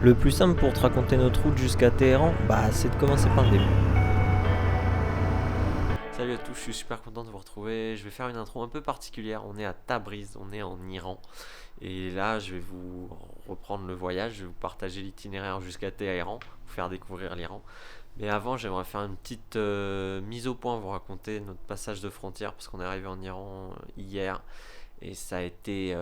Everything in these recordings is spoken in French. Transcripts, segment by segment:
Le plus simple pour te raconter notre route jusqu'à Téhéran, c'est de commencer par le début. Salut à tous, je suis super content de vous retrouver. Je vais faire une intro un peu particulière. On est à Tabriz, on est en Iran. Et là, je vais vous reprendre le voyage, je vais vous partager l'itinéraire jusqu'à Téhéran, vous faire découvrir l'Iran. Mais avant, j'aimerais faire une petite mise au point, vous raconter notre passage de frontière, parce qu'on est arrivé en Iran hier. Et ça a été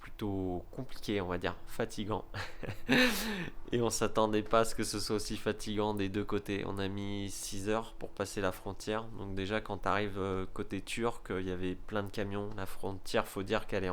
plutôt compliqué, on va dire, fatigant. Et on s'attendait pas à ce que ce soit aussi fatigant des deux côtés. On a mis 6 heures pour passer la frontière. Donc déjà, quand tu arrives côté turc, il y avait plein de camions. La frontière, faut dire qu'elle est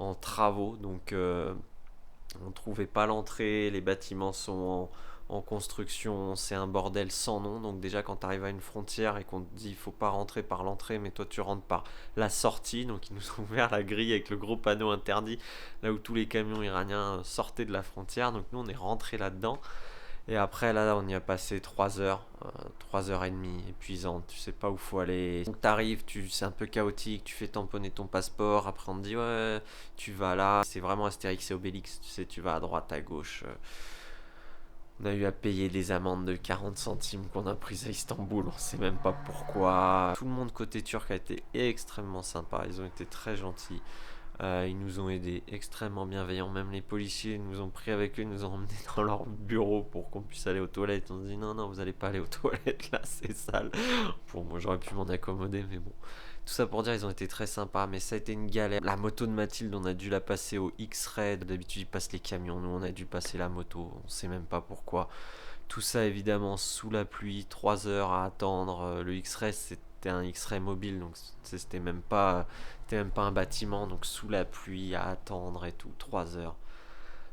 en travaux. Donc on trouvait pas l'entrée. Les bâtiments sont en construction, c'est un bordel sans nom. Donc déjà quand tu arrives à une frontière et qu'on te dit il faut pas rentrer par l'entrée mais toi tu rentres par la sortie, donc ils nous ont ouvert la grille avec le gros panneau interdit là où tous les camions iraniens sortaient de la frontière. Donc nous on est rentré là-dedans et après là on y a passé 3 heures, 3 heures et demie, épuisante, tu sais pas où faut aller. Donc t'arrives, c'est un peu chaotique, tu fais tamponner ton passeport, après on te dit ouais tu vas là, c'est vraiment Astérix et Obélix, tu sais, tu vas à droite à gauche. On a eu à payer des amendes de 40 centimes qu'on a prises à Istanbul, on sait même pas pourquoi. Tout le monde côté turc a été extrêmement sympa, ils ont été très gentils. Ils nous ont aidés, extrêmement bienveillants. Même les policiers nous ont pris avec eux, ils nous ont emmenés dans leur bureau pour qu'on puisse aller aux toilettes. On se dit non, vous allez pas aller aux toilettes là, c'est sale. Bon, moi j'aurais pu m'en accommoder, mais bon. Tout ça pour dire, ils ont été très sympas, mais ça a été une galère. La moto de Mathilde, on a dû la passer au X-Ray. D'habitude, ils passent les camions. Nous, on a dû passer la moto. On sait même pas pourquoi. Tout ça, évidemment, sous la pluie. 3 heures à attendre. Le X-Ray, c'était un X-Ray mobile. Donc, c'était même pas un bâtiment. Donc, sous la pluie, à attendre et tout. 3 heures.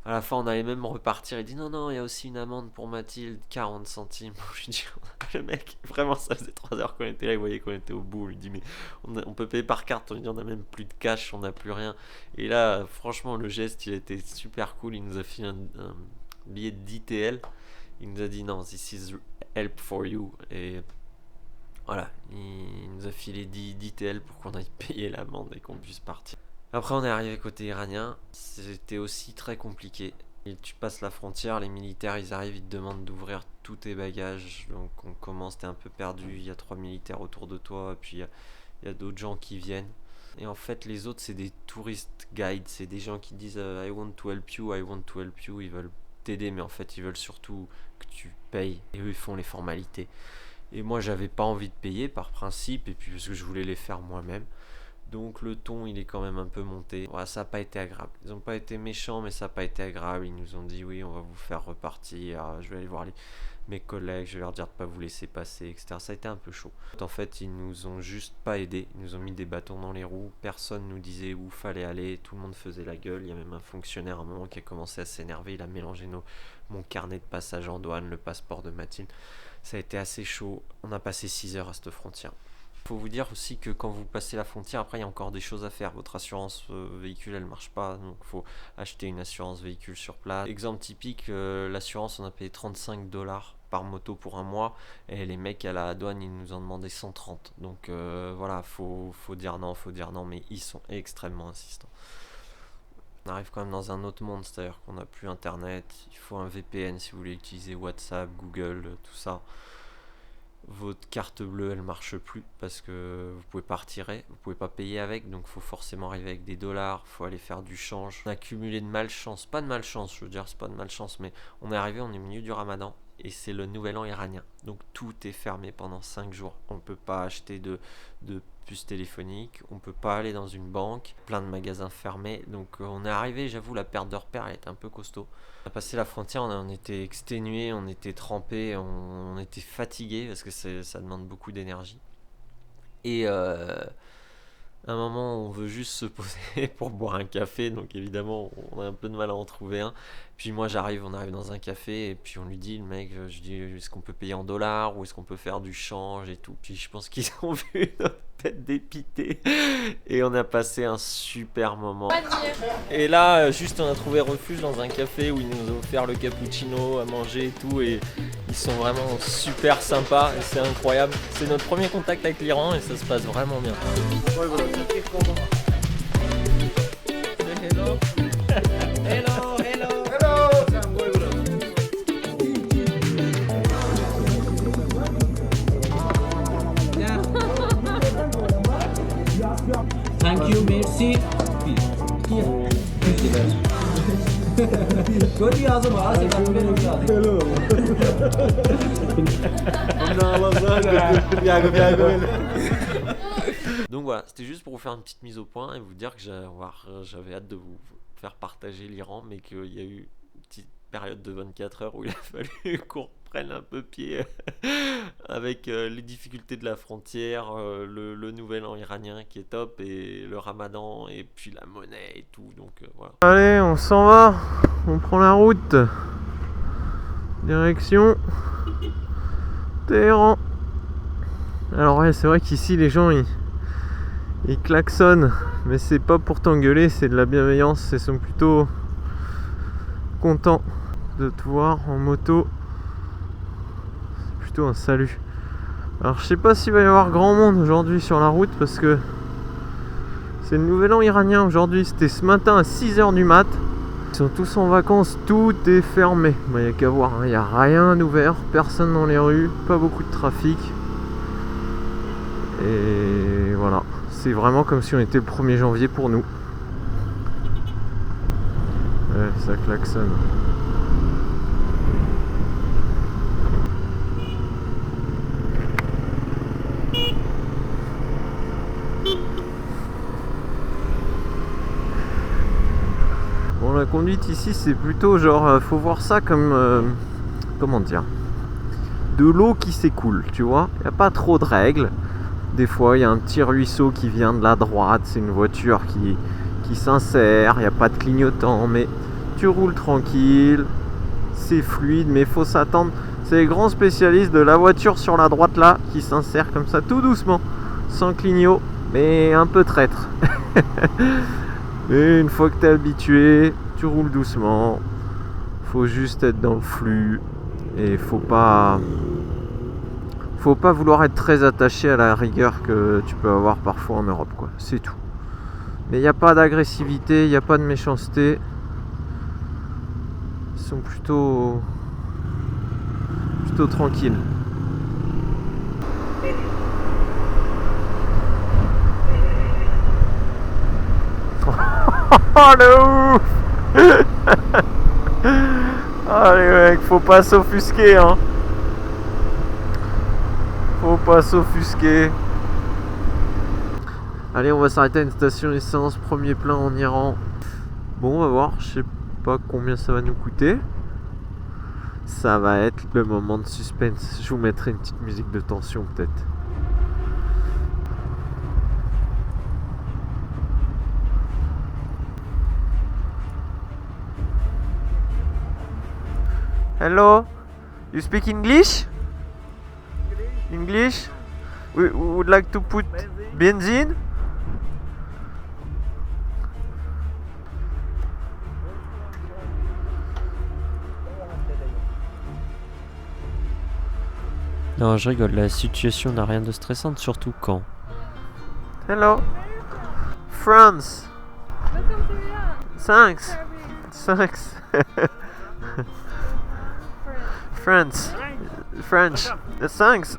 À la fin, on allait même repartir. Il dit non, il y a aussi une amende pour Mathilde, 40 centimes. Je lui dis, le mec, vraiment, ça faisait 3 heures qu'on était là. Il voyait qu'on était au bout. Il dit, mais on peut payer par carte. On lui dit, on a même plus de cash, on n'a plus rien. Et là, franchement, le geste, il était super cool. Il nous a fait un billet de 10 TL. Il nous a dit, non, this is help for you. Et voilà, il nous a filé 10 TL pour qu'on aille payer l'amende et qu'on puisse partir. Après on est arrivé côté iranien, c'était aussi très compliqué. Et tu passes la frontière, les militaires ils arrivent, ils te demandent d'ouvrir tous tes bagages. Donc on commence, t'es un peu perdu, il y a 3 militaires autour de toi, et puis il y a d'autres gens qui viennent. Et en fait les autres c'est des tourist guides, c'est des gens qui disent I want to help you, I want to help you, ils veulent t'aider mais en fait ils veulent surtout que tu payes. Et eux ils font les formalités. Et moi j'avais pas envie de payer par principe, et puis parce que je voulais les faire moi-même. Donc le ton il est quand même un peu monté. Voilà, ça n'a pas été agréable. Ils n'ont pas été méchants mais ça n'a pas été agréable. Ils nous ont dit oui on va vous faire repartir. Je vais aller voir mes collègues, je vais leur dire de ne pas vous laisser passer, etc. Ça a été un peu chaud. En fait ils nous ont juste pas aidés. Ils nous ont mis des bâtons dans les roues. Personne nous disait où fallait aller. Tout le monde faisait la gueule. Il y a même un fonctionnaire à un moment qui a commencé à s'énerver. Il a mélangé mon carnet de passage en douane, le passeport de Mathilde. Ça a été assez chaud. On a passé 6 heures à cette frontière. Il faut vous dire aussi que quand vous passez la frontière, après il y a encore des choses à faire. Votre assurance véhicule elle marche pas, donc il faut acheter une assurance véhicule sur place. Exemple typique, l'assurance on a payé 35 $ par moto pour un mois et les mecs à la douane ils nous ont demandé 130. Donc voilà, faut dire non, mais ils sont extrêmement insistants. On arrive quand même dans un autre monde, c'est-à-dire qu'on n'a plus internet, il faut un VPN si vous voulez utiliser WhatsApp, Google, tout ça. Votre carte bleue elle marche plus parce que vous pouvez pas retirer, vous pouvez pas payer avec, donc faut forcément arriver avec des dollars, faut aller faire du change. On a accumulé de malchance, pas de malchance, je veux dire c'est pas de malchance, mais on est arrivé, on est au milieu du ramadan et c'est le nouvel an iranien, donc tout est fermé pendant 5 jours. On peut pas acheter de puce téléphonique, on peut pas aller dans une banque, plein de magasins fermés, donc on est arrivé, j'avoue la perte de repère elle est un peu costaud. On a passé la frontière, on était exténués, on était trempés, on était fatigués parce que ça demande beaucoup d'énergie. Et à un moment, on veut juste se poser pour boire un café, donc évidemment, on a un peu de mal à en trouver un. Puis moi, on arrive dans un café, et puis on lui dit, le mec, je dis, est-ce qu'on peut payer en dollars, ou est-ce qu'on peut faire du change et tout. Puis je pense qu'ils ont vu notre tête dépitée, et on a passé un super moment. Et là, juste on a trouvé refuge dans un café où ils nous ont offert le cappuccino à manger et tout, et ils sont vraiment super sympas, et c'est incroyable. C'est notre premier contact avec l'Iran, et ça se passe vraiment bien. Ouais, voilà. Hello. Hello. Donc voilà, c'était juste pour vous faire une petite mise au point et vous dire que j'avais hâte de vous faire partager l'Iran, mais qu'il y a eu une petite période de 24 heures où il a fallu qu'on reprenne un peu pied avec les difficultés de la frontière, le nouvel an iranien qui est top, et le ramadan, et puis la monnaie et tout. Donc voilà. Allez, on s'en va, on prend la route. Direction Téhéran. Alors ouais, c'est vrai qu'ici les gens ils klaxonnent, mais c'est pas pour t'engueuler, c'est de la bienveillance. Ils sont plutôt contents de te voir en moto. C'est plutôt un salut. Alors je sais pas s'il va y avoir grand monde aujourd'hui sur la route parce que c'est le nouvel an iranien aujourd'hui. C'était ce matin à 6h du mat. Ils sont tous en vacances, tout est fermé. Il n'y a qu'à voir, il n'y a rien ouvert, personne dans les rues, pas beaucoup de trafic. Et voilà, c'est vraiment comme si on était le 1er janvier pour nous. Ouais, ça klaxonne. Bon, la conduite ici, c'est plutôt genre, faut voir ça comme, comment dire, de l'eau qui s'écoule, tu vois. Il n'y a pas trop de règles. Des fois, il y a un petit ruisseau qui vient de la droite, c'est une voiture qui s'insère, il n'y a pas de clignotant, mais tu roules tranquille, c'est fluide, mais il faut s'attendre. C'est les grands spécialistes de la voiture sur la droite là, qui s'insère comme ça, tout doucement, sans clignot, mais un peu traître. Mais une fois que tu es habitué, tu roules doucement, faut juste être dans le flux, et faut pas vouloir être très attaché à la rigueur que tu peux avoir parfois en Europe, quoi. C'est tout. Mais il n'y a pas d'agressivité, il n'y a pas de méchanceté. Ils sont plutôt tranquilles. Oh le ouf. Allez mec, faut pas s'offusquer hein. Faut pas s'offusquer. Allez, on va s'arrêter à une station essence, premier plein en Iran. Bon, on va voir, je sais pas combien ça va nous coûter. Ça va être le moment de suspense. Je vous mettrai une petite musique de tension peut-être. Hello, you speak English? English? We would like to put benzene. Non, je rigole, la situation n'a rien de stressante, surtout quand. Hello. France. Welcome to Iran. Thanks. Arabic. Thanks. France. French. Thanks.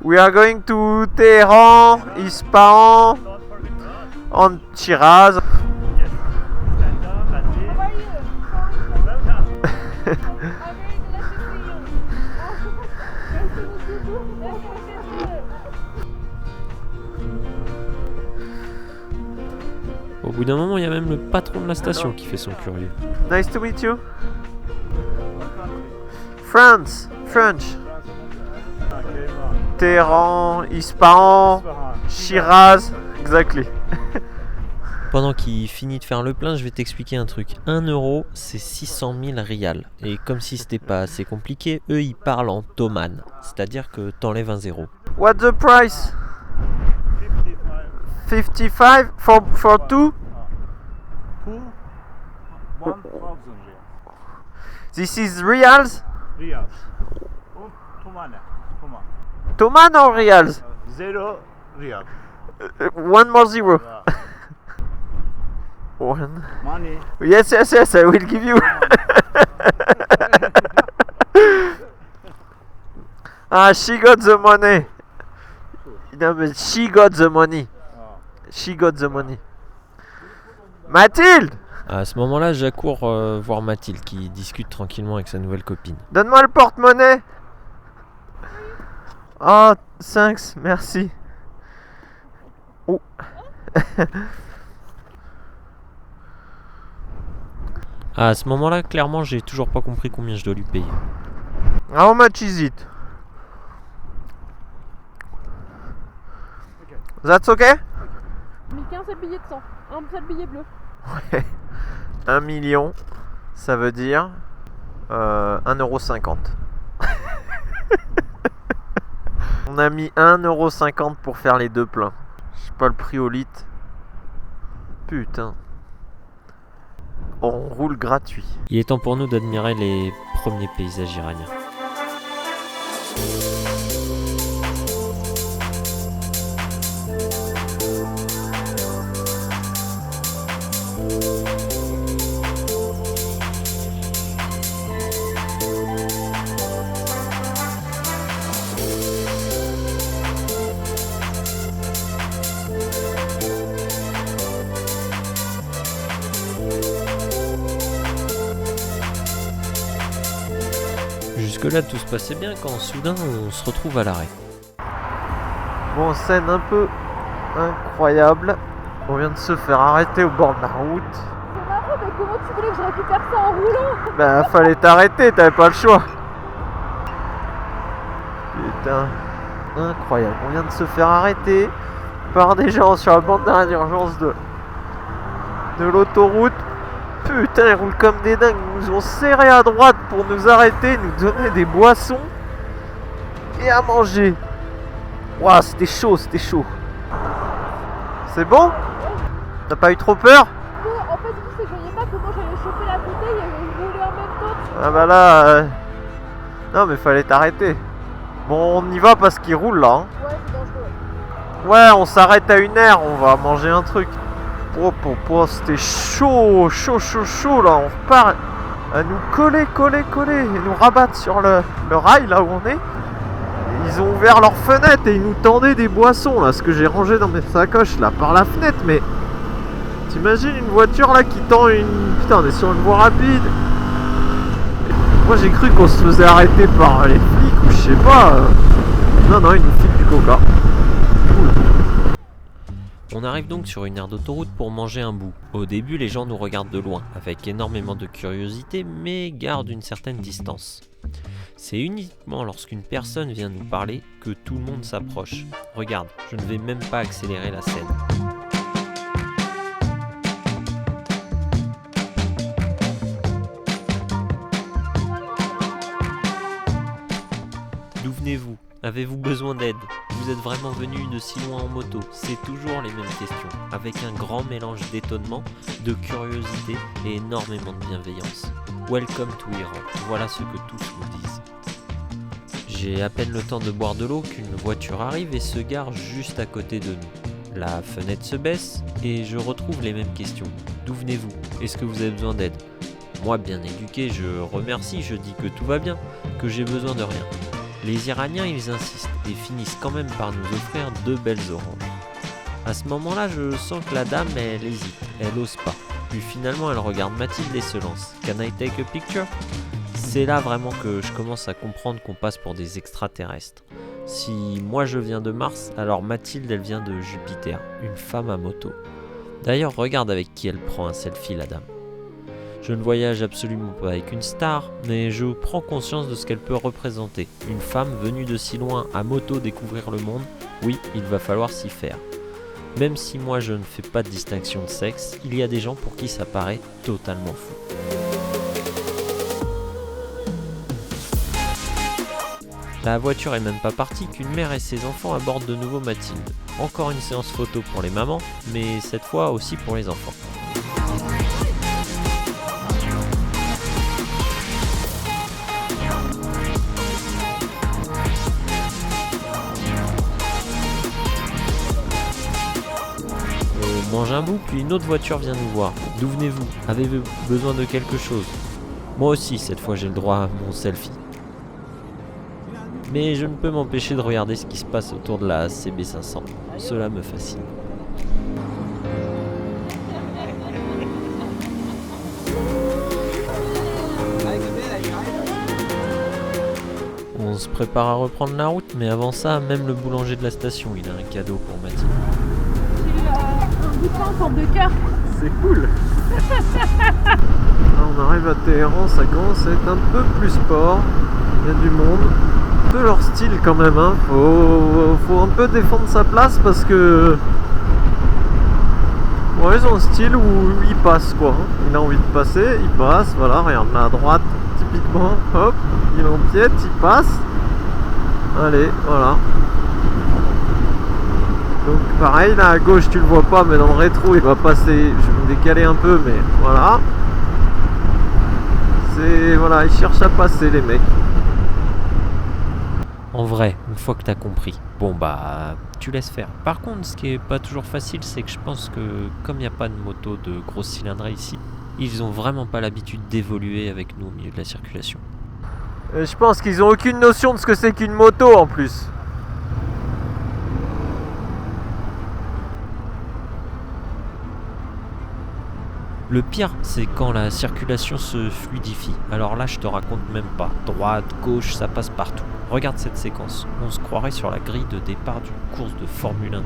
We are going to Téhéran, Ispahan, and Shiraz. How are you? I'm very glad to see you. Au bout d'un moment, il y a même le patron de la station qui fait son curieux. Nice to meet you. France, French. Téhéran, Ispahan, Shiraz, exactly. Pendant qu'il finit de faire le plein, je vais t'expliquer un truc. 1 euro, c'est 600 000 rials. Et comme si c'était pas assez compliqué, eux ils parlent en toman. C'est-à-dire que t'enlèves un zéro. What's the price? 55 for two? 1,000 riyals. This is reals? Riyals. Tomane. Toman or reals? 0 riyal. One more zero. Yeah. One. Money. Yes, I will give you. Ah, she got the money. No, but she got the money. Oh. She got the money. Mathilde! À ce moment-là, j'accours voir Mathilde qui discute tranquillement avec sa nouvelle copine. Donne-moi le porte-monnaie! Oh, thanks, merci. Oh. À ce moment-là, clairement, j'ai toujours pas compris combien je dois lui payer. How much is it? That's okay? 1015 c'est le billet de 100, un seul billet bleu. 1 million, ça veut dire 1,50€. On a mis 1,50€ pour faire les deux pleins. Je sais pas le prix au litre. Putain. On roule gratuit. Il est temps pour nous d'admirer les premiers paysages iraniens. Jusque-là, tout se passait bien quand soudain on se retrouve à l'arrêt. Bon, scène un peu incroyable. On vient de se faire arrêter au bord de la route. C'est marrant, mais comment tu voulais que je récupère ça en roulant? Bah, fallait t'arrêter, t'avais pas le choix. Putain, incroyable. On vient de se faire arrêter par des gens sur la bande d'arrêt d'urgence de l'autoroute. Putain, ils roulent comme des dingues. Ils nous ont serré à droite pour nous arrêter, nous donner des boissons et à manger. Ouah, c'était chaud, c'était chaud. C'est bon? T'as pas eu trop peur? Non, en fait, tu sais, je voyais pas comment j'allais choper la bouteille et je roulais en même temps. Ah bah là... Non mais fallait t'arrêter. Bon, on y va parce qu'ils roulent là. Hein. Ouais, c'est dangereux. Ouais, on s'arrête à 1h, on va manger un truc. C'était chaud, chaud là, on repart à nous coller et nous rabattre sur le rail là où on est. Et ils ont ouvert leurs fenêtres et ils nous tendaient des boissons là, ce que j'ai rangé dans mes sacoches là par la fenêtre. Mais t'imagines une voiture là qui tend une... Putain, on est sur une voie rapide. Moi j'ai cru qu'on se faisait arrêter par les flics ou je sais pas. Non, ils nous filent du coca. On arrive donc sur une aire d'autoroute pour manger un bout. Au début, les gens nous regardent de loin, avec énormément de curiosité, mais gardent une certaine distance. C'est uniquement lorsqu'une personne vient nous parler que tout le monde s'approche. Regarde, je ne vais même pas accélérer la scène. D'où venez-vous ? Avez-vous besoin d'aide ? Vous êtes vraiment venu de si loin en moto? C'est toujours les mêmes questions, avec un grand mélange d'étonnement, de curiosité et énormément de bienveillance. Welcome to Iran, voilà ce que tous nous disent. J'ai à peine le temps de boire de l'eau qu'une voiture arrive et se gare juste à côté de nous. La fenêtre se baisse et je retrouve les mêmes questions. D'où venez-vous? Est-ce que vous avez besoin d'aide? Moi, bien éduqué, je remercie, je dis que tout va bien, que j'ai besoin de rien. Les Iraniens, ils insistent et finissent quand même par nous offrir 2 belles oranges. À ce moment-là, je sens que la dame, elle hésite, elle ose pas. Puis finalement, elle regarde Mathilde et se lance. Can I take a picture? C'est là vraiment que je commence à comprendre qu'on passe pour des extraterrestres. Si moi je viens de Mars, alors Mathilde, elle vient de Jupiter, une femme à moto. D'ailleurs, regarde avec qui elle prend un selfie, la dame. Je ne voyage absolument pas avec une star, mais je prends conscience de ce qu'elle peut représenter. Une femme venue de si loin à moto découvrir le monde, oui, il va falloir s'y faire. Même si moi je ne fais pas de distinction de sexe, il y a des gens pour qui ça paraît totalement fou. La voiture est même pas partie qu'une mère et ses enfants abordent de nouveau Mathilde. Encore une séance photo pour les mamans, mais cette fois aussi pour les enfants. On mange un bout, puis une autre voiture vient nous voir. D'où venez-vous? Avez-vous besoin de quelque chose? Moi aussi, cette fois j'ai le droit à mon selfie. Mais je ne peux m'empêcher de regarder ce qui se passe autour de la CB500. Cela me fascine. se prépare à reprendre la route, mais avant ça, même le boulanger de la station, il a un cadeau pour Mathilde. J'ai eu un bout de pain en forme de cœur. C'est cool. Là, on arrive à Téhéran, ça commence à être un peu plus sport. Il y a du monde. Un peu leur style quand même, hein. Faut un peu défendre sa place parce que... Ouais, ils ont un style où il passe quoi. Il a envie de passer, il passe. Voilà, regarde là à droite, typiquement. Hop, il empiète, il passe. Allez, voilà. Donc pareil, là à gauche tu le vois pas, mais dans le rétro il va passer. Je vais me décaler un peu, mais voilà. C'est... Voilà, ils cherchent à passer les mecs. En vrai, une fois que t'as compris, bon bah, tu laisses faire. Par contre, ce qui est pas toujours facile, c'est que je pense que, comme il n'y a pas de moto de grosse cylindrée ici, ils ont vraiment pas l'habitude d'évoluer avec nous au milieu de la circulation. Je pense qu'ils ont aucune notion de ce que c'est qu'une moto en plus. Le pire, c'est quand la circulation se fluidifie. Alors là, je te raconte même pas. Droite, gauche, ça passe partout. Regarde cette séquence. On se croirait sur la grille de départ d'une course de Formule 1.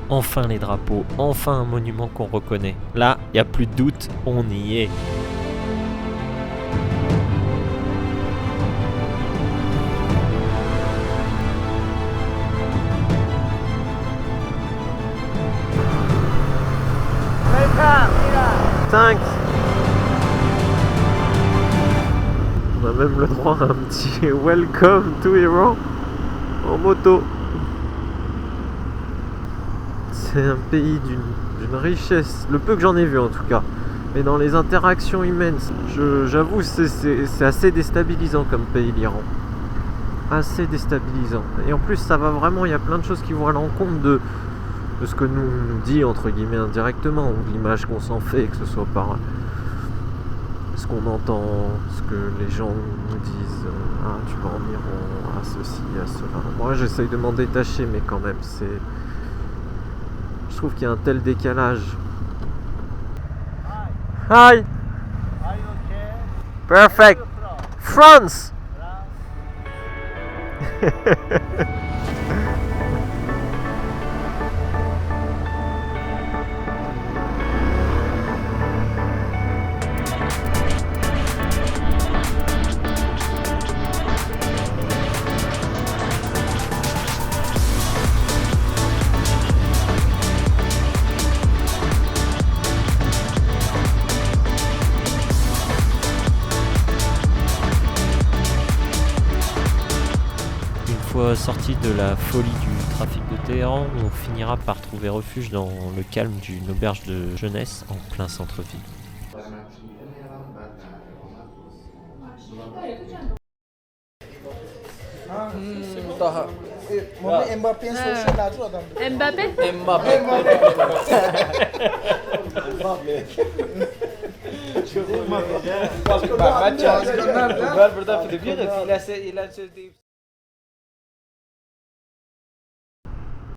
Enfin les drapeaux, enfin un monument qu'on reconnaît. Là, il n'y a plus de doute, on y est. Thanks. On a même le droit à un petit welcome to Iran en moto. C'est un pays d'une richesse, le peu que j'en ai vu en tout cas, mais dans les interactions immenses. J'avoue, c'est assez déstabilisant comme pays, l'Iran. Assez déstabilisant. Et en plus, ça va vraiment, il y a plein de choses qui vont à l'encontre de ce que nous dit entre guillemets indirectement, ou l'image qu'on s'en fait, que ce soit par ce qu'on entend, ce que les gens nous disent, ah tu vas en Iran, ah ceci, ah cela. Moi j'essaye de m'en détacher, mais quand même je trouve qu'il y a un tel décalage. Hi. Are you okay? Perfect. France. Sorti de la folie du trafic de Téhéran, on finira par trouver refuge dans le calme d'une auberge de jeunesse en plein centre-ville. Mbappé.